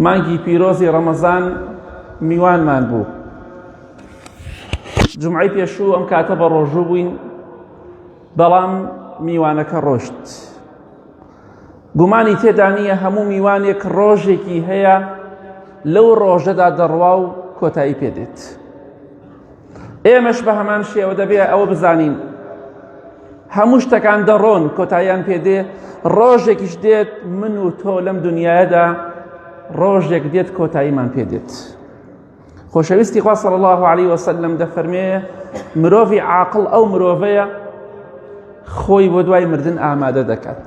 مانگی پیرۆزی ڕەمەزان میوانمان بوو. جومعەی پێشوو ئەم کاتە بە ڕۆژوو بووین، بەڵام میوانەکە ڕۆشت. گومانی تێدا نییە هەموو میوانێک ڕۆژێکی هەیە لەو ڕۆژەدا دەڕوا و کۆتایی پێدێت. ئێمەش بە هەمان شێوە دەبێت ئەوە بزانین هەموو شتەکان دەڕۆن کۆتاییان پێدێ، ڕۆژێکیش دێت من و تۆ لەم دنیاەدا ڕۆژێک دێت کۆتاییمان پێدێت. خۆشەویستی خوا صلی الله علیه وسلم دەفەرمێ مرۆڤی عاقڵ ئەو مرۆڤەیە خۆی بۆ دوای مردن ئامادە دەکات،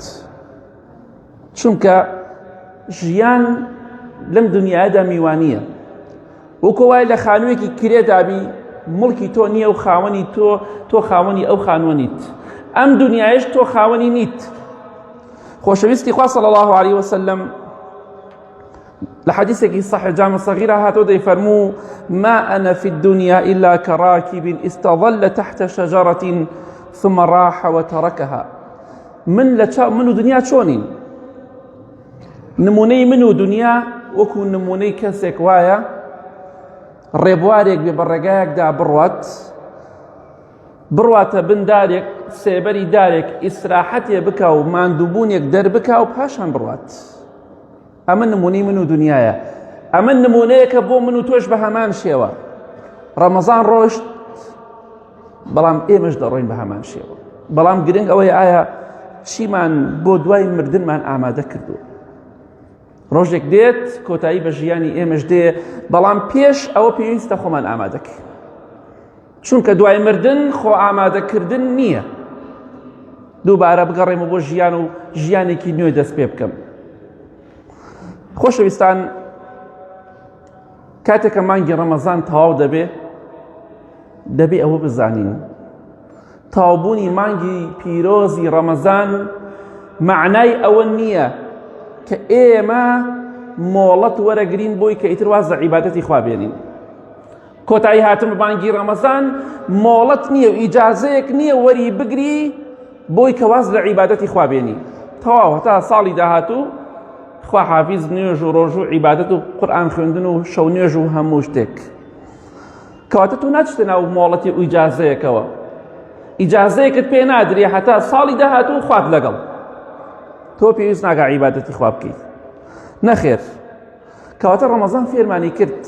چونکە ژیان لەم دنیاەدا میوانییە. وەکو وای لە خانوویەکی کرێدابی مڵکی تۆ نییە و خاوەنی تۆ خاوەنی ئەو خانووە ئەم دنیایش تۆ خاوەنی نیت. خۆشەویستی خوا صلی الله علیه وسلم لە حەدیثێکی صحیح جامع صغیرە هاتۆ دەیفەرموو ما أنا في الدنيا إلا كراكب استظل تحت شجرة ثم راح وتركها. من و دنیا چۆنین؟ نمونەی من و دنیا وەکو نمونەی کەسێک وایە ڕێبوارێک بێ بە ڕێگایەکدا بڕواتە بن دارێک، سێبەری دارێک ئیسراحەتێ بکە و ماندووبوونێک دەربکە و پاشان بڕوات. ئەمە نمونەی من و دنیاە. ئەمە نمونەیەکە بۆ من و تۆش بە هەمان شێوە. ڕەمەزان ڕۆشت، بەڵام ئێمەش دەڕۆین بە هەمان شێوە. بەڵام گرنگ ئەوەی ئایا چیمان بۆ دوای مردنمان ئامادە کردووە. ڕۆژێک دێت کۆتایی بە ژیانی ئێمەش دێ، بەڵام پێش ئەوە پێویستە خۆمان ئامادەکەین، چونکە دوای مردن خۆ ئامادەکردن نییە دووبارە بگەڕێمە بۆ ژیان و ژیانێکی نوێ دەست پێ بکەم. خۆشەویستان، کاتێککە مانگی ڕەمەزان تەواو دەبێ ئەوە بزانین تەواوبوونی مانگی پیرۆزی ڕەمەزان معنای ئەوە نییە کە ئێمە مۆڵەت وەرەگرین بۆی کە ئیتر واز لە عیبادەتی خوا بێنین. کۆتایی هاتن بە مانگی ڕەمەزان مۆڵەت نییە و ئیجازەیەک نییە وەری بگری بۆی کە واز لە عیبادەتی خوا بێنی. تەواو هەتا ساڵی داهاتوو خوا حافیز نوێژ و ڕۆژ و عیبادەت و قورئان خوێندن و شەو نوێژ و هەموو شتێک. کەواتە تۆ ناچتە ناو مۆڵەتی و ئیجازەیەکەوە، ئیجازەیەکت پێ نادرێ هەتا ساڵی داهاتوو خوات لەگەڵ تۆ پێویست ناگا عیبادەتی خوا بکەیت. نەخێر، کەواتە ڕەمەزان فێرمانی کرد،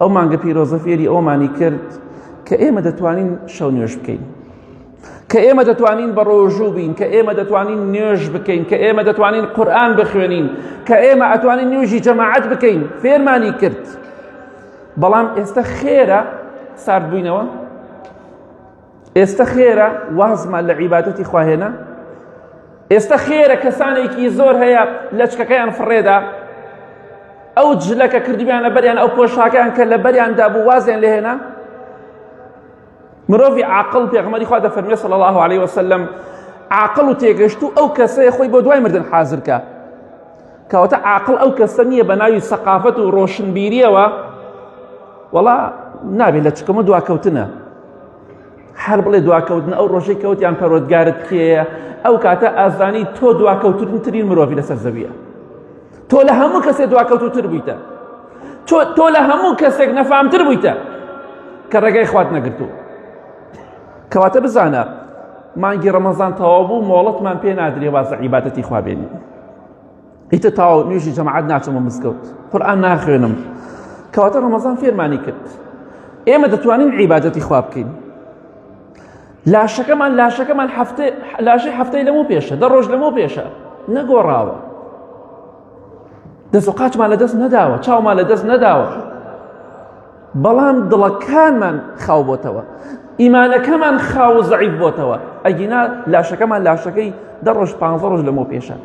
ئەو مانگە پیرۆزە فێری ئەومانی کرد کە ئێمە دەتوانین شەو نوێژ بکەین، کە ئێمە دەتوانین بە ڕۆژوو بین، کە ئێمە دەتوانین نوێژ بکەین، کە ئێمە دەتوانین قورئان بخوێنین، کە ئێمە ئەتوانین نوێژی جەماعەت بکەین. فێرمانی کرد. بەڵام ئێستا خێرە سارد بووینەوە؟ ئێستا خێرە وازمان لە عیبادەتی خوا هێنا؟ ئێستا خێرە کەسانێکی زۆر هەیە لە چکەکەیان فڕێدا ئەو جلەکە کردویانە بەریان ئەو پۆشاکیان کە لە بەریاندا بوو وازیان لێهێنا؟ مرۆڤی عاقڵ پێغەمبەری خوا دەفەرمێ صلی الله علیه وسلم عاقڵ و تێگەشتوو ئەو کەسەیە خۆی بۆ دوای مردن حازرکە. کەواتە عاقڵ ئەو کەسە نییە بە ناوی سەقافەت و ڕۆشنبیریەوە وەڵا نابێت لە چکەمە دواکەوتنە، هەر بڵێ دواکەوتن ئەو ڕۆژەی کەوتیان پەروەردگارت کێیە، ئەو کاتە ئازانی تۆ دواکەوتترین مرۆڤی لەسەر زەویە. تۆ لە هەموو کەسێک دواکەوتوتر بوویتە، تۆ لە هەموو کەسێک نەفامتر بوویتە کە ڕێگای خوات نەگرتووە. کەواتە بزانە مانگی ڕەمەزان تەواو بوو، مۆڵەتمان پێ نادرێ وازە عیبادەتی خوا بێنین. ئیتر تاو نوێژی جەماعەت ناچمە مزگەوت، قورئان ناخوێنم. کەواتە ڕەمەزان فێرمانی کرد ئێمە دەتوانین عیبادەتی خوا بکەین. لاشەکەمان لاشەی هەفتەی لەمەوە پێشە، دە ڕۆژ لەمەوە پێشە، نەگۆڕاوە. دەست و قاچمان لە دەست نەداوە، چاومان لە دەست نەداوە، بەڵام دڵەکانمان خاو بۆتەوە، ئیمانەکەمان خاو و زەعیف بۆتەوە. ئەگینا لاشەکەمان لاشەکەی دە ڕۆژ 15 ڕۆژ لەمەوە پێشە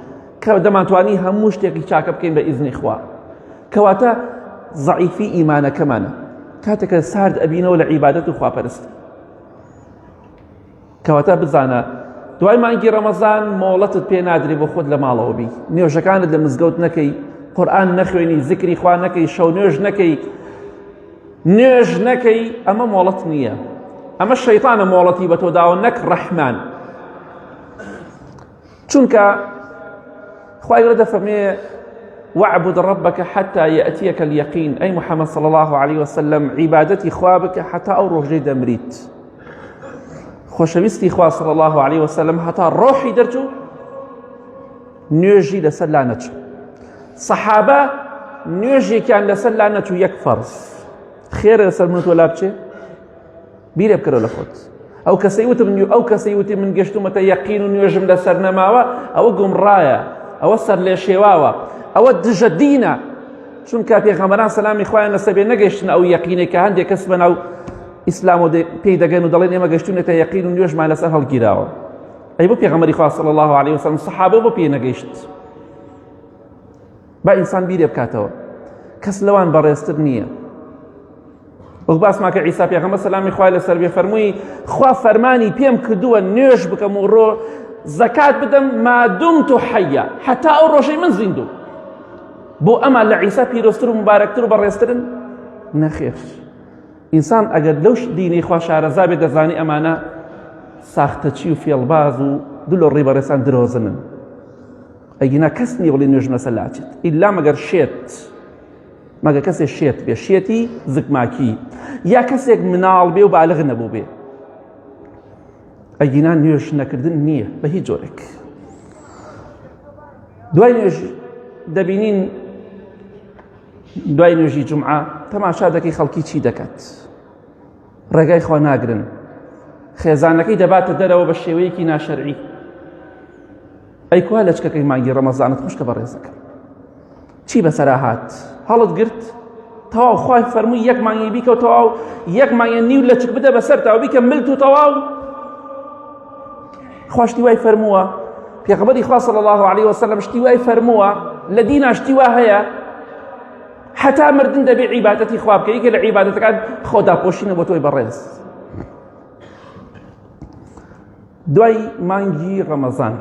کە دەمانتوانی هەموو شتێکی چاکە بکەین بە ئیزنی خوا. کەواتە زەعیفی ئیمانەکەمانە کاتێکە سارد ئەبینەوە لە عیبادەت و خواپەرستی. کەواتە بزانە دوای مانگی ڕەمەزان مۆڵەتت پێ نادرێ بۆ خۆت لە ماڵەوە بی، نوێژەکانت لە مزگەوت نەکەی، قورئان نەخوێنی، زیکری خوا نەکەی، شەو نوێژ نەکەی، ئەمە مۆڵەت نییە. ئەمە شەیطانە مۆڵەتی بە تۆ داوە، نەک ڕەحمان. چونکە خوای گەورە دەفەرمێ واعبد ربك حتى يأتيك اليقين. أي محمد صلى الله عليه وسلم عبادتي خوابك حتى أو روحي دمريت. خوشويستي خوا صلى الله عليه وسلم حتى روحي درجو نيجي لسلانتو. صحابة نيجي كان لسلانتو يكفرز خير لسلمنتو لابچه بيري بكرو لخوت او كسيوت من گشتو متى يقين نيجم لسرنماوا او گمرايا او سر لشيواوا او دجدينا چون که پیغمبران سلامی خوایان لسبه نگشتن او یقینه که هنده کسبن او اسلامو پی دگن و دلین اما گشتون تا یقین و نیوش ما لسر هل گیراوا. ای بو پیغمبری خواه صلی الله علیه وسلم صحابه بو پی نگشت با انسان بیره بکاتوا کس لوان برستر نیه. وەک باسمان کە عیسا پێغەمبەر سەلامی خوای لەسەر بێ فەرمووی خوا فەرمانی پێم کردووە نوێژ بکەم و ڕۆ زەکات بدەم مادومتو حەیە حتا ئەو ڕۆژەی من زیندوو. بۆ ئەمە لە عیسا پیرۆزتر و مبارەکتر و بەڕێزترن نەخێر. ئینسان ئەگەر لەو دینەی خوا شارەزا بێ دەزانی ئەمانە ساختەچی و فێڵباز و دوو لە ڕێی بەڕێزان درۆزنن. ئەگینا کەس نییە بڵێ نوێژ لەسەر لاچێت ئیلا مەگەر شێت مەگە کەسێک شێت بێ شێتی زگماکی یا کەسێک مناڵ بێ و بالغ نەبوو بێ ئەگینا نوێژ نەکردن نییە بە هیچ جۆرێک. دوای نوێژ دەبینین دوای نوێژی جومعە تەماشا دەکەی خەڵکی چی دەکات ڕێگای خوا ناگرن خێزانەکەی دەباتە دەرەوە بە شێوەیەکی ناشەرعی. ئەی کوا لەچکەکەی مانگی ڕەمەزانت خوشکە بەڕێزەکە چی بەسەرا هات هەڵت گرت تەواو خوای فەرمووی یەک مانگی بیکە و تەواو یەک مانگە نیو لەچک بدە بەسەر تاو بیکە ملت و تەواو. خوا شتی وای فەرمووە پێغەمبەری خوا صلی الله علیه وسلم شتی وای فەرمووە لە دینا شتی وا هەیە حتا مردن دەبێ عیبادەتی خوا بکە یەکێ لە عیبادەتەکان خۆداپۆشینە بۆ تۆی بەڕێز. دوای مانگی ڕەمەزان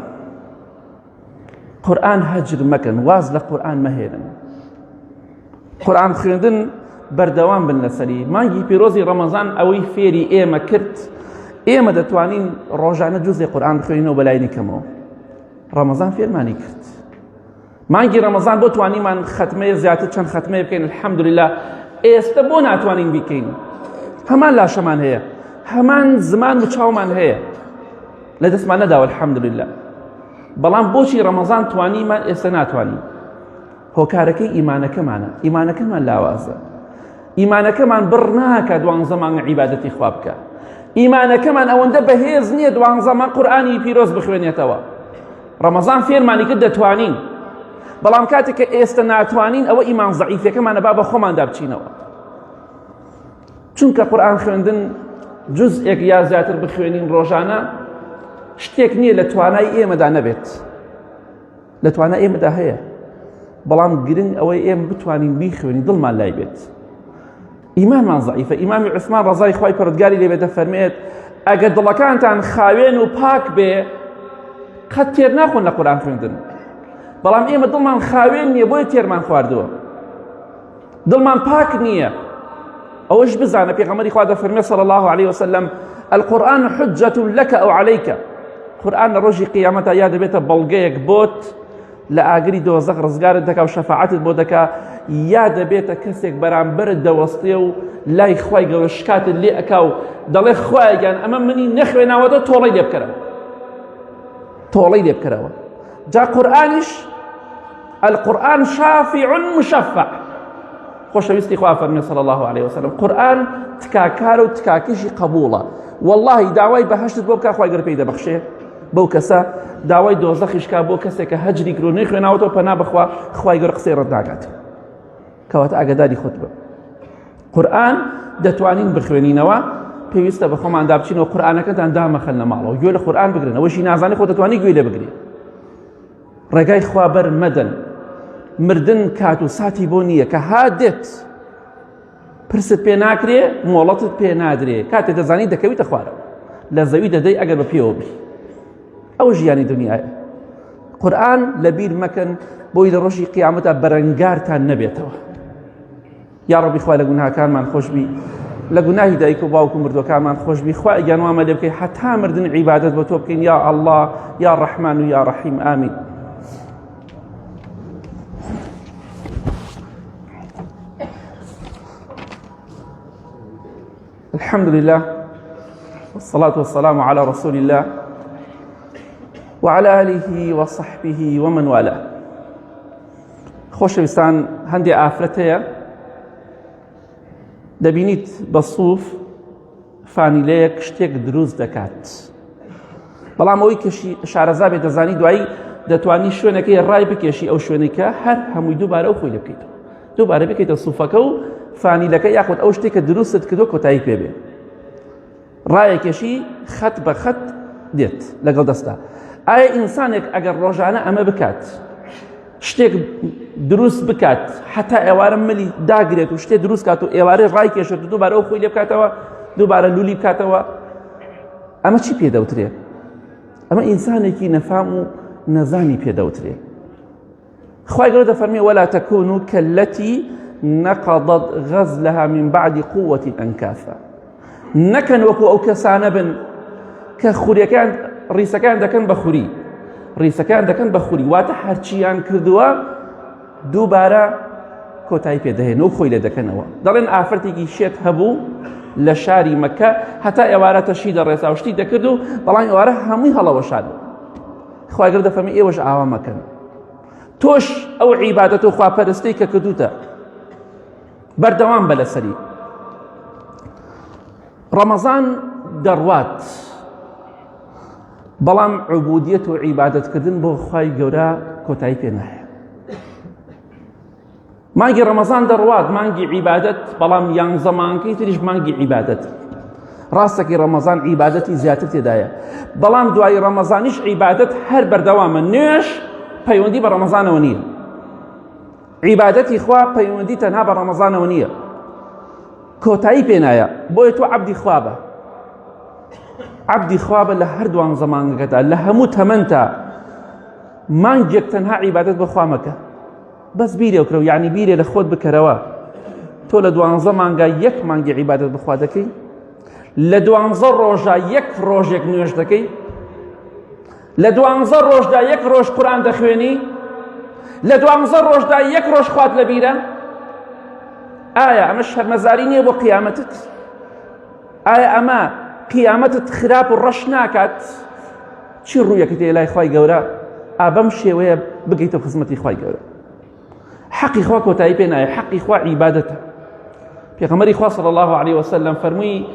قورئان هەجر مەکەن واز لە قورئان مەهێنن. قورئان خوێندن بەردەوام بن لەسەری. مانگی پیرۆزی ڕەمەزان ئەوەی فێری ئێمە کرد ئێمە دەتوانین ڕۆژانە جوزی قورئان بخوێنینەوە بەلای نکەمەوە. ڕەمەزان فێرمانی کرد. مانگی ڕەمەزان بۆ توانیمان ختمەیە زیاتر چەند ختمەیە بکەین الحەمدولله. ئێستا بۆ ناتوانین بیکەین هەمان لاشەمان هەیە هەمان زمان و چاومان هەیە لە دەستمان نەداوە الحەمدولله. بەڵام بۆچی ڕەمەزان توانیمان ئێستا ناتوانین؟ هۆکارەکەی ئیمانەکەمانە. ئیمانەکەمان لاوازە. ئیمانەکەمان بڕ ناکە دوانزە مانگە عیبادەتی خوا بکە. ئیمانەکەمان ئەوەندە بەهێز نییە دوانزە مانگ قورئانی پیرۆز بخوێنێتەوە. ڕەمەزان فێرمانی کرد دەتوانین بەڵام کاتێک کە ئێستا ناتوانین ئەوە ئیمان زەعیفەکەمانە با بە خۆماندا بچینەوە. چونکە قورئان خوێندن جوزئێک یا زیاتر بخوێنین ڕۆژانە شتێک نییە لە توانای ئێمەدا نەبێت لە توانای ئێمەدا هەیە بەڵام گرنگ ئەوەی ئێمە بتوانین بیخوێنین دڵمان لای بێت. ئیمانمان زەعیفە. ئیمامی عوسمان ڕەزای خوای پەروەردگاری لێ بێ دەفەرمێت ئەگەر دڵەکانتان خاوێن و پاک بێ قەت تێر ناخۆن لە قورئان خوێندن. بەڵام ئێمە دڵمان خاوێن نییە بۆیە تێرمان خواردووە دڵمان پاک نییە. ئەوەش بزانە پێغەمبەری خوا دەفەرمێت صلی الله علیه وسلم القورآن حجة لك أو عليك. قورئان لە ڕۆژی قیامەتە یا دەبێتە بەڵگەیەک بۆت لە ئاگری دۆزەخ ڕزگارت دەکا و شەفاعەتت بۆ دەکا یا دەبێتە کەسێک بەرامبەرت دەوەستێ و لای خوای گەورە شکاتت لێ ئەکا و دەڵێ خوایگیان ئەمە منی نەخوێناوەتەوە تۆڵەی لێ بکەرەوە تۆڵەی لێ بکەرەوە. جا قورئانیش القورآن شافع مشفع. خۆشەویستی خوا فەرمێ صلی الله علیه وسلم قورئان تکاکارە و تکاکیشی قبوڵە. واللهی داوای بەهەشتت بۆ بکە خوای گەورە پێی دەبەخشێ بەو کەسە داوای دۆزەخیش کا بۆ کەسێک کە هەجری کرد و نەیخوێناوەتەوە پەنا بخوا خوای گەورە قسەی ڕەت ناکات. کەواتە ئاگاداری خۆت بە. قورئان دەتوانین بخوێنینەوە پێویستە بە خۆماندا بچینەوە قورئانەکەتان دامەخەن لە ماڵەوە گوێ لە قورئان بگرن. ئەوەشی نازانی خۆت دەتوانی گوێ لێ بگری. ڕێگای خوا بەر مەدەن. مردن کات و ساتی بۆ نییە کە هادێت پرست پێ ناکرێ مۆڵەتت پێ نادرێ کاتێ دەزانی دەکەویتە خوارەوە لە زەوی دەدەی ئەگەر بە پێوە بی. ئەوە ژیانی دنیایە. قورئان لەبیر مەکەن بۆی لە ڕۆژی قیامەتە بەرەنگارتان نەبێتەوە. یا ڕەبی خوا لە گوناهەکانمان خۆشبی لە گوناهی دایک و باوک و مردوەکانمان خۆشبی خوا ئەگیانوامە لێ بکەی حتا مردن عیبادەت بۆ تۆ بکەین یا ئەڵڵا یا ڕەحمان و یا ڕەحیم ئامین. الحمد لله والصلاة والسلام على رسول الله وعلى آله وصحبه ومن والاه. خۆشەویستان، هەندێک ئافرەت هەیە دەبینیت بە سووف فانیلەیەک شتێک دروست دەکات، بەڵام ئەوەی کەشی شارەزا بێت دەزانی دوایی دەتوانی شوێنەکەی ڕای بکێشی ئەو شوێنێکە هەر هەمووی دووبارە ئەو خۆی لێ بکەیتەوە، دووبارە بکەیتە سووفەکە و فانیلەکە یاخود ئەو شتێکە دروستت کردو کۆتایی پێبێ، ڕایەکێشی خەت بە خەت دێت لەگەڵ دەستا. ئایا ئینسانێک ئەگەر ڕۆژانە ئەمە بکات، شتێک دروست بکات، حتا ئێوارە ملی داگرێت و شتێک دروست کات و ئێوارە ڕای کێشێت و دووبارە ئەو خۆی لێ بکاتەوە، دووبارە لولی بکاتەوە، ئەمە چی پێدەوترێ؟ ئەمە ئینسانێکی نەفام و نەزانی پێدەوترێ. خوای گەورە دەفەرمێ ولا تكونوا كالتي نقضت غزلها من بعد قوة أنكاثا. نەکەن وەکو ئەو کەسانە بن کە خوریەکان ڕیسەکان دەکەن بە خوری، ڕیسەکان دەکەن بە خوری، واتە هەرچیان کردووە دووبارە کۆتایی پێدەهێن و خۆی لێ دەکەنەوە. دەڵێن ئافرەتێکی شێت هەبوو لە شاری مەکە، هەتا ئێوارە تەشی دەڕێسا و شتی دەکرد و بەڵام ئێوارە هەمووی هەڵەوەشاد. خوای گەورە دەفەرمێ ئێوەش ئاوا مەکەن، تۆش ئەو عیبادەت و خواپەرستەی کە کردوتە بەردەوام بە لەسەری. ڕەمەزان دەڕوات، بەڵام عوبودیەت و عیبادەتکردن بۆ خوای گەورە کۆتایی پێ نایە. مانگی ڕەمەزان دەڕوات، مانگی عیبادەت، بەڵام 11 مانگەی تریش مانگی عیبادەت. ڕاستەکی ڕەمەزان عیبادەتی زیاتر تێدایە، بەڵام دوای ڕەمەزانیش عیبادەت هەر بەردەوامە. نوێش پەیوەندی بە ڕەمەزانەوە نییە، عیبادەتی خوا پەیوەندی تەنها بە ڕەمەزانەوە نییە، کۆتایی پێ نایە. بۆیە تۆ عەبدی خوا بە، عەبدی خوا بە لە هەر 12 مانگەکەدا، لە هەموو تەمەنتا مانگێک تەنها عیبادەت بە خوا مەکە، بەس بیرێ وکرە و یعنی بیرێ لە خۆت بکەرەوە. تۆ لە 12 مانگا یەک مانگی عیبادەت بە خوا دەکەی، لە 12 ڕۆژە یەک ڕۆژێک نوێژ دەکەی، لە 12 ڕۆژدا یەک ڕۆژ قورئان دەخوێنی، لە 12 ڕۆژدا یەک ڕۆژ خوات لە بیرە. ئایا ئەمە شەرمەزاری نییە بۆ قیامەتت؟ ئایا ئەمە قیامەتت خراپ و ڕەش ناکات؟ چی ڕوویەکەت هەیە لای خوای گەورە؟ بەم شێوەیە بگەیتە خزمەتی خوای گەورە. حەقی خوا کۆتایی پێ نایە، حەقی خوا عیبادەتە. پێغەمبەری خوا صلی الله علیه وسلم فەرمووی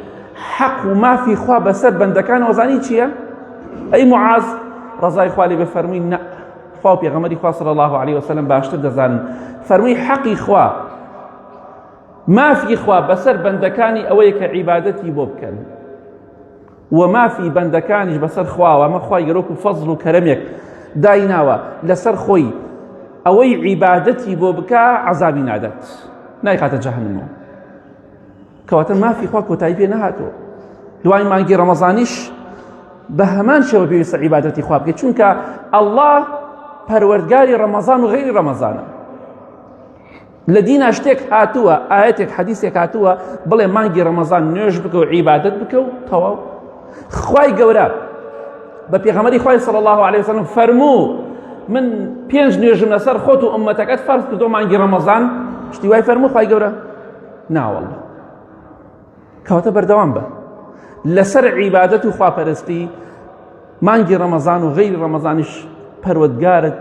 حەق و مافی خوا بەسەر بەندەکانەوە زانی چییە؟ ئەی معاذ ڕەزای خوا لێ بێ فەرمووی نە، خوا و پێغەمبەری خوا صلی الله علیه وسلم باشتر دەزانن. فەرمووی حەقی خوا، مافی خوا بەسەر بەندەکانی ئەوەیە کە عیبادەتی بۆ بکەن، و مافی بەندەکانیش بەسەر خواوە. ئەمە خوای گەورە و فەزڵ و کەرەمێک دایناوە لەسەر خۆی، ئەوەی عیبادەتی بۆ بکە عەزابی نادات، نایخاتە جەهەنەمەوە. کەواتە مافی خوا کۆتایی پێ نەهاتەوە. دوای مانگی ڕەمەزانیش بە هەمان شێوە پێویستە عیبادەتی خوا بکەیت، چونکە ئەڵڵا پەروەردگاری ڕەمەزان و غەیری ڕەمەزانە. لە دینە شتێک هاتووە، ئاەتێک حەدیثێک هاتووە بڵێ مانگی ڕەمەزان نوێژ بکە و عیبادەت بکە و تەواو. خوای گەورە بە پێغەمبەری خوای صلی الله علیه وسلم فەرموو من 5 نوێژم لەسەر خۆت و ئومەتەکەت فەرز کردۆ مانگی ڕەمەزان، شتی وای فەرموو خوای گەورە؟ ناوەڵڵا. کەواتە بەردەوام بە لەسەر عیبادەت و خواپەرستی. مانگی ڕەمەزان و غەیری ڕەمەزانیش پەروەردگارت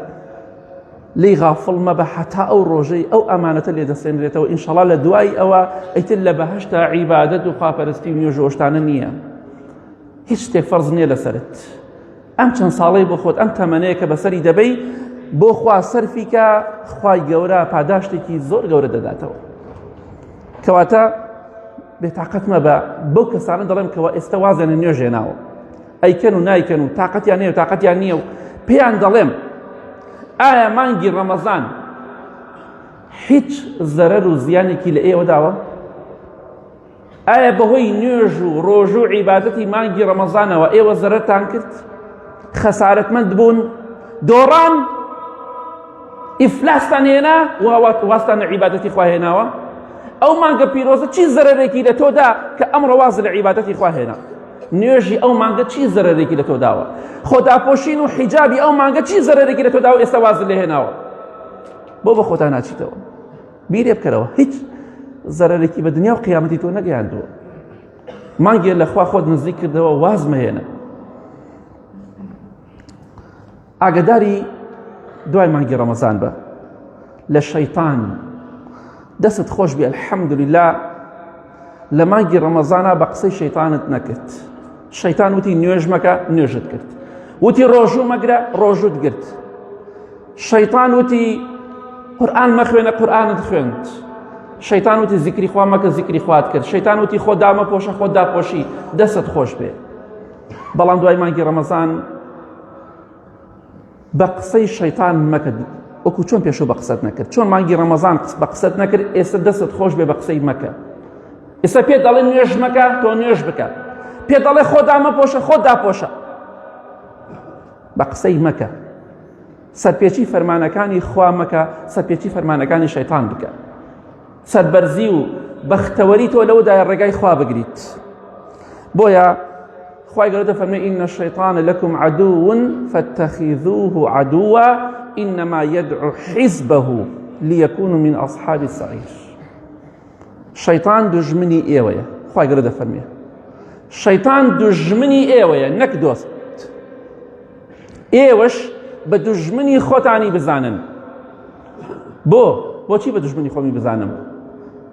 لی غافڵ مەبە حتا ئەو ڕۆژەی ئەو ئەمانەتە لێ دەسێنرێتەوە. ئینشەڵا لە دوای ئەوە ئەیتر لە بەهەشتا عیبادەت و خواپەرستی و نوێژۆشتانە نییە، هیچ شتێک فەرز نییە لەسەرت. ئەم چەند ساڵەی بۆ خۆت، ئەم تەمەنەیە کە بەسەری دەبەی بۆ خوا سەرفیکە، خوای گەورە پاداشتێکی زۆر گەورە دەداتەوە. کەواتە بێتاقەت مەبە بەو کەسانە دەڵێم کەوە ئێستا وازێنە نوێژ هێناوە، ئەیکەن و نایکەن و تاقەتیان هەیە و تاقەتیان نییە و پێیان دەڵێم ئایا مانگی ڕەمەزان هیچ زەرەر و زیانێکی لە ئێوە داوە؟ ئایا بەهۆی نوێژ و ڕۆژ و عیبادەتی مانگی ڕەمەزانەوە ئێوە زەرەرتان کرد؟ خەسارەتمەند بوون؟ دۆڕان؟ ئیفلاستان هێنا واستان لە عیبادەتی خوا هێناوە؟ ئەو مانگە پیرۆزە چی زەرەرێکی لە تۆدا کە ئەمڕۆ واز لە عیبادەتی خوا هێنا؟ نوێژی ئەو مانگە چی زەرەرێکی لە تۆ داوە؟ خۆداپۆشین و حیجابی ئەو مانگە چی زەرەرێکی لە تۆ داوە ئێستا واز لێ هێناوە؟ بۆ بە خۆتان ناچیتەوە، بیرێ بکەرەوە، هیچ زەرەرێکی بە دنیا و قیامەتی تۆ نەگەیاندووە. مانگێ لە خوا خۆت نزیک کردەوە واز مەهێنە. ئاگاداری دوای مانگی ڕەمەزان بە لە شەیطان. دەست خۆش بێ الحەمدولله لە مانگی ڕەمەزانە بە قسەی شەیطانت نەکرد. شەیطان وتی نوێژ مەکە، نوێژت کرد. وتی ڕۆژوو مەگرە، ڕۆژوت گرت. شەیطان وتی قورئان مەخوێنە، قورئانت خوێند. شەیطان وتی زیکری خوا مەکە، زیکری خوات کرد. شەیطان وتی خۆ دامەپۆشە، خۆ داپۆشی. دەستت خۆش بێ. بەڵام دوای مانگی ڕەمەزان بە قسەی شەیطان مەکە، وەکو چۆن پێشەوە بە قسەت نەکرد. چۆن مانگی ڕەمەزان بە قسەت نەکرد، ئێستا دەستت خۆش بێ بە قسەی مەکە. ئێستا پێ دەڵێ نوێژ مەکە، تۆ نوێژ بکە. پێ دەڵێ خۆ دامەپۆشە، خۆ داپۆشە. بە قسەی مەکە. سەرپێچی فەرمانەکانی خوا مەکە، سەرپێچی فەرمانەکانی شەیطان بکە. سەربەرزی و بەختەوەری تۆ لەودایە ڕێگای خوا بگریت. بۆیە خوای گەورە دەفەرمێ ئین الشەیطان لەکم عەدوٌ فاتەخیذوه عەدووە ئینەما یەدعو حیزبەه لیەکونوا من ئەصحاب السەعیر. شەیطان دوژمنی ئێوەیە. خوای گەورە دەفەرمێ شەیطان دوژمنی ئێوەیە، نەک دۆست. ئێوەش بە دوژمنی خۆتانی بزانن. بۆچی بە دوژمنی خۆمی بزانم؟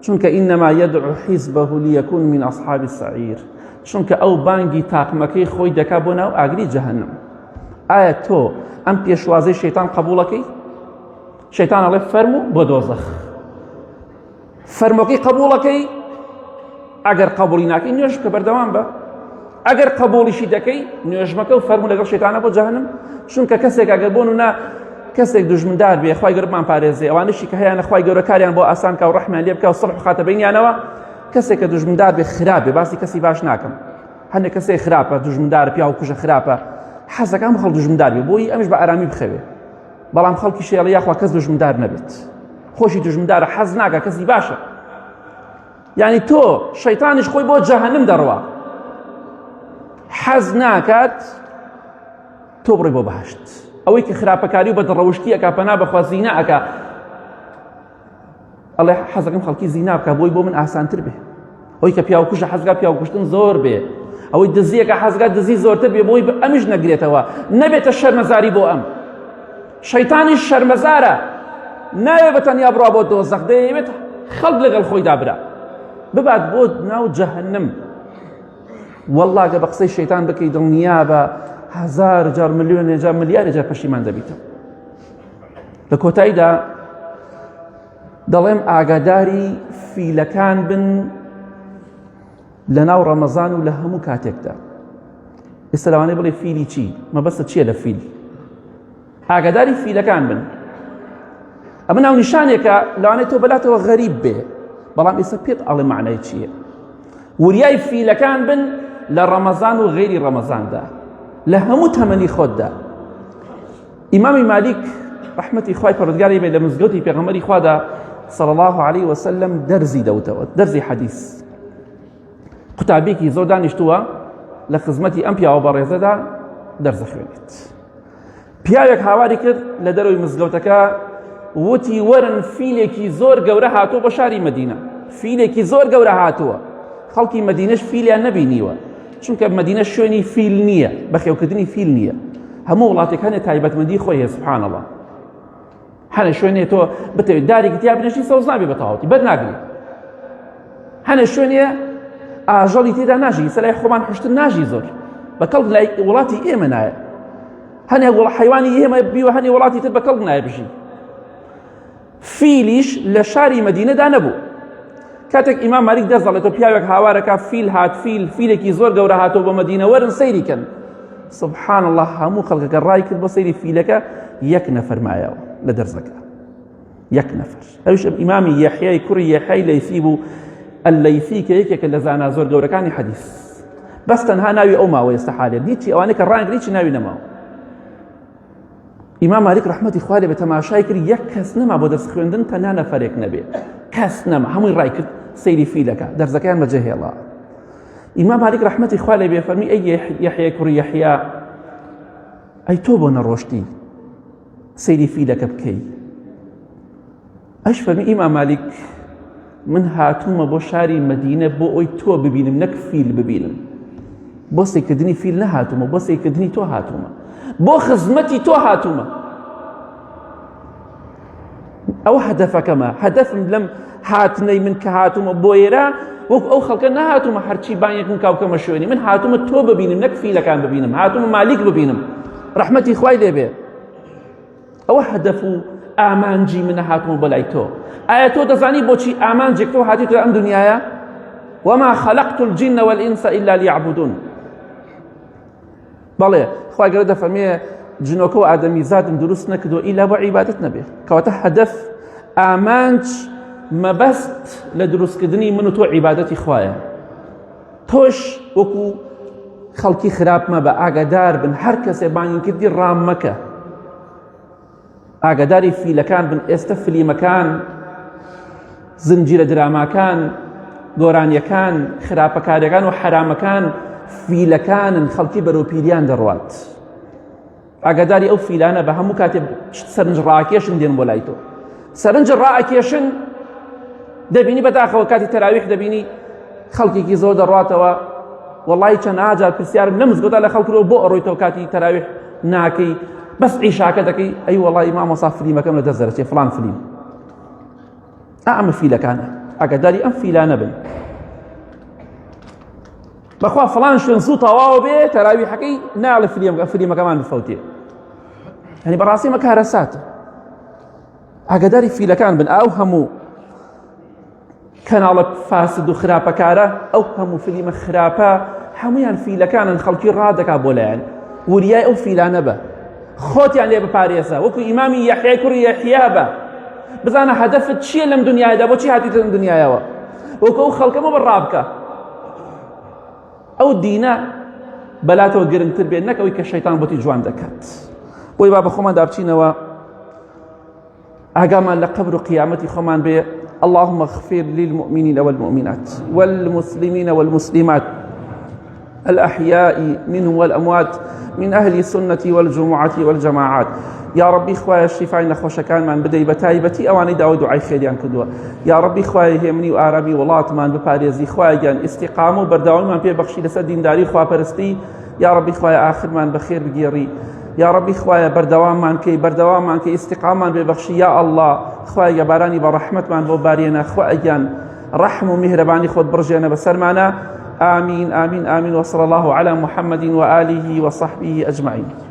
چونکە ئینەما یەدعو حیزبەه لیەکون من ئەصحاب السەعیر. چونکە ئەو بانگی تاقمەکەی خۆی دەکا بۆ ناو ئاگری جەهەنەم. ئایا تۆ ئەم پێشوازەی شەیطان قبوڵەکەی؟ شەیطان ئەڵێ فەرموو بۆ دۆزەخ. فەرمۆکەی قبوڵەکەی؟ ئەگەر قبوڵی ناکەی نوێژ بکە، بەردەوام بە. ئەگەر قبوڵیشی دەکەی نوێژ مەکە و فەرموو لەگەڵ شەیطانە بۆ جەهەنەم. چونکە کەسێک ئەگەر بۆ نمونە کەسێک دوژمندار بێ، خوای گەورەمان پارێزێ، ئەوانشی کە هەیەە خوای گەورە کاریان بۆ ئاسان کە و ڕەحمیان لێ بکە و سڵح بخاتە بەینیانەوە. کەسێک کە دوژمندار بێ خراپ بێ، باسی کەسی باش ناکەم. هەندێک کەسێک خراپە، دوژمندارە، پیا و کوژە خراپە، حەزەکەم خەڵک دوژمندار بێ، بۆی ئەمیش بە ئارامی بخەوێ. بەڵام خەڵکی شێڵە یاخوا کەس دوژمندار نەبێت. خۆشی دوژمندارە، حەز ناکە کەسی باشە. یعنی تۆ شەیطانیش خۆی بۆ جەهەنەم دەڕوا، حەز ناکات تۆ بڕێ بۆ بەهەشت. ئەوەی کە خراپەکاری و بەدڕەوشتی ئەکا، پەنا بەخوا زینا ئەکا، ئەڵێ حەزەکەم خەڵکی زینا بکە بۆی بۆ من ئاسانتر بێ. ئەوەی کە پیا و کوژە حەزگا پیا و کوشتن زۆر بێ. ئەوەی دزیەکە حەزگا دزی زۆرتر بێ بۆی ئەمیش نەگرێتەوە، نەبێتە شەرمەزاری بۆ ئەم. شەیطانیش شەرمەزارە، ناوێ بەتەنیا بڕوا بۆ دۆزەخ، دەیەوێت خەڵک لەگەڵ خۆی دابرا ببات بۆ ناو جەهەنەم. وەڵڵا گە بە قسەی شەیطان بکەی دڵنیا بە هەزار جار ملیۆنێ جار ملیارێ جار پەشیمان دەبیتەوە. لە کۆتاییدا دەڵێم ئاگاداری فیلەکان بن لە ناو ڕەمەزان و لە هەموو کاتێکدا. ئێستا لەوانەیە بڵێ فیلی چی؟ مەبەستە چییە لە فیل؟ ئاگاداری فیلەکان بن. ئەمە ناو نیشانێکە لەوانەیە تۆ بەلاتەوە غەریب بێ، بەڵام ئێستا پێت ئەڵێ معنای چییە. وریای فیلەکان بن لە ڕەمەزان و غەیری ڕەمەزاندا، لە هەموو تەمەنی خۆتدا. ئیمامی مالیک ڕەحمەتی خوای پەروەردگاری بێ لە مزگەوتی پێغەمبەری خوادا صلی الله عليه وسلم دەرزی دەوتەوە، دەرزی حەدیث. قوتابێکی زۆر دانیشتووە لە خزمەتی ئەم پیاوە بەڕێزەدا دەرزە خوێنێت. پیاوێک هاواری کرد لە دەرەوەی مزگەوتەکە، وتی وەرن فیلێکی زۆر گەورە هاتووە بۆ شاری مەدینە. فیلێکی زۆر گەورە هاتووە، خەڵکی مەدینەش فیلیان نەبینیوە، چونکە مەدینە شوێنی فیل نییە، بەخێوکردنی فیل نییە. هەموو وڵاتێک هەنێ تایبەتمەندی خۆی هەیە، سبحان الله. هەنێ شوێنێ تۆ بتەوێت دارێکی تیا بنێشی سەوز نابێ بە تەواوەتی، بەرناگری. هەنێ شوێنێ ئاژەڵی تێدا ناژی، سەلای خۆمان حشتن ناژی زۆر، بە کەڵک لای وڵاتی ئێمە نایە. هەنێ حەیوانی ئێمە بیوە هەنێ وڵاتی تر بە کەڵک نایە بژی. فیلیش لە شاری مەدینەدا نەبوو. کاتێک ئیمام مالیک دەزەڵێتەوە پیاوێک هاوارەکە فیل هات، فیلێکی زۆر گەورە هاتەوە بە مەدینە، وەرن سەیری کەن. سبحان الله، هەموو خەڵکەکە ڕای کرد بۆ سەیری فیلەکە، یەک نەفەر مایەوە لە دەرزەکە، یەک نەفەر. ئەویش ئیمامی یەحیای کوڕی یەحیای لەیثی بوو، ئەلەیثی کە یەکێکە لە زانا زۆر گەورەکانی حەدیث. بەس تەنها ناوی ئەو ماوە ئێستا حالێ، دیتی ئەوانەی کە ڕایان کرد هیچی ناوی نەماوە. ئیمام مالیک ڕەحمەتی خوا لێ بێ تەماشای کرد، یەک کەس نەما بۆ دەرس خوێندن، تەنها نەفەرێک نەبێ، کەس نەما، هەمووی ڕای کرد سەیری فیلەکە، دەرزەکەیان بەجێهێڵا. ئیمام مالیک ڕەحمەتی خوا لێ بێ فەرمی ئەی یەحیای کوڕی یەحیا، ئەی تۆ بۆ نەڕۆشتی سەیری فیلەکە بکەی؟ ئەش فەرمی ئیمام مالیک من هاتوومە بۆ شاری مەدینە بۆ ئەوی تۆ ببینم نەک فیل ببینم بۆ سێکردنی فیل نەهاتوومە بۆ سێکردنی تۆ هاتوومە بۆ خزمەتی تۆ هاتوومە ئەو هەدەفەکەمە هەدەفم لەم هاتنەی من کە هاتوومە بۆ ئێرە وەکو ئەو خەڵکە نەهاتوومە هەرچی بانیەکم کاوکەمە شوێنی من هاتوومە تۆ ببینم نەک فیلەکان ببینم هاتوومە مالیک ببینم ڕەحمەتی خوای لێبێ ئەوە هەدەف و ئامانجی منە هاتوومە بەلای تۆ ئایا تۆ دەزانی بۆچی ئامانجێک تۆ هاتیتە ئەم دنیایە وما خلقت الجن والإنس إلا ليعبدون بەڵێ خوای گەورە دەفەرمێ جنۆکە و ئادەمی زادم دروست نەکردو ئیلا بۆ عیبادەت نەبێ کەواتە هەدەف ئامانج مەبەست لە دروستکردنی من و تۆ عیبادەتی خوایە تۆش وەکو خەڵکی خراپ مەبە ئاگادار بن هەر کەسێ بانگی کردی ڕام مەکە ئاگاداری فیلەکان بن ئێستا فلیمەکان زنجیرە دراماکان گۆرانیەکان خراپەکاریەکان و حرامەکان فیلەکانن خەڵکی بەرەوپیریان دەڕوات ئاگاداری ئەو فیلانە بە هەموو کاتێ سەرنج ڕاکێشن دێن بۆ لای تۆ سەرنج ڕائەکێشن دەبینی بەداخەوە کاتی تەراویح دەبینی خەڵکێکی زۆر دەڕواتەوە وەڵی چەند ئاجار پرسیارم لە مزگەوتا لە خەڵکرەوە بۆ ئەڕۆیتەوە کاتی تەراویح ناکەی بەس عیشاکە دەکەی ئەی وەڵی مامۆستا فلیمەکەم لە دەست دەرەچێ فڵان فلیم ئەمە فیلەکانە ئاگاداری ئەم فیلانە بن بەخوا فڵان شوێن زوو تەواو بێ تەراویحەکەی ناڵێ فلیمەکەمان بفەوتێ یعنی بەڕاستی ئەمە کارە ساتە ئاگاداری فیلەکان بن ئەو هەموو کەناڵە فاسد و خراپەکارە ئەو هەموو فلیمە خراپە هەمویان فیلەکانن خەڵکی ڕادەکا بۆ لایەن وریای ئەو فیلانە بە خۆتیان لێ بپارێزە وەکو ئیمامی یەحیای کوڕی یەحیا بە بزانە هەدەفت چییە لەم دنیایەدا بۆچی هاتیتە لەم دنیایەوە وەکو ئەو خەڵکەمە بەڕابکە ئەو دینە بەلاتەوە گرنگتر بێت نەک ئەوەی کە شەیتان بۆتی جوان دەکات بۆی با بە خۆمان دابچینەوە ئاگامان لە قبر و قیامەتی خۆمان بێ اللهم اغفر للمؤمنين والمؤمنات والمسلمين والمسلمات الأحياء منهم والأموات من أهل السنة والجمعة والجماعات يا ربي خوايا الشفاء نخوشكان من بدي بتايبتي أواني داود دعاء خيريان كدوا يا ربي خوايا هيمني وآرامي ولات من بباريزي خوايا جان استقامة وبرداوي من بي بخشي لسد دين داري خوايا برستي يا ربي خوايا آخر من بخير بجيري يا ربي خوايا بردوام من كي استقامة من ببخشي يا الله خوايا باراني برحمة من ببارينا خوايا جان رحم ومهرباني خود برجينا بسرمانا آمين آمين آمين وصلى الله على محمد وآله وصحبه أجمعين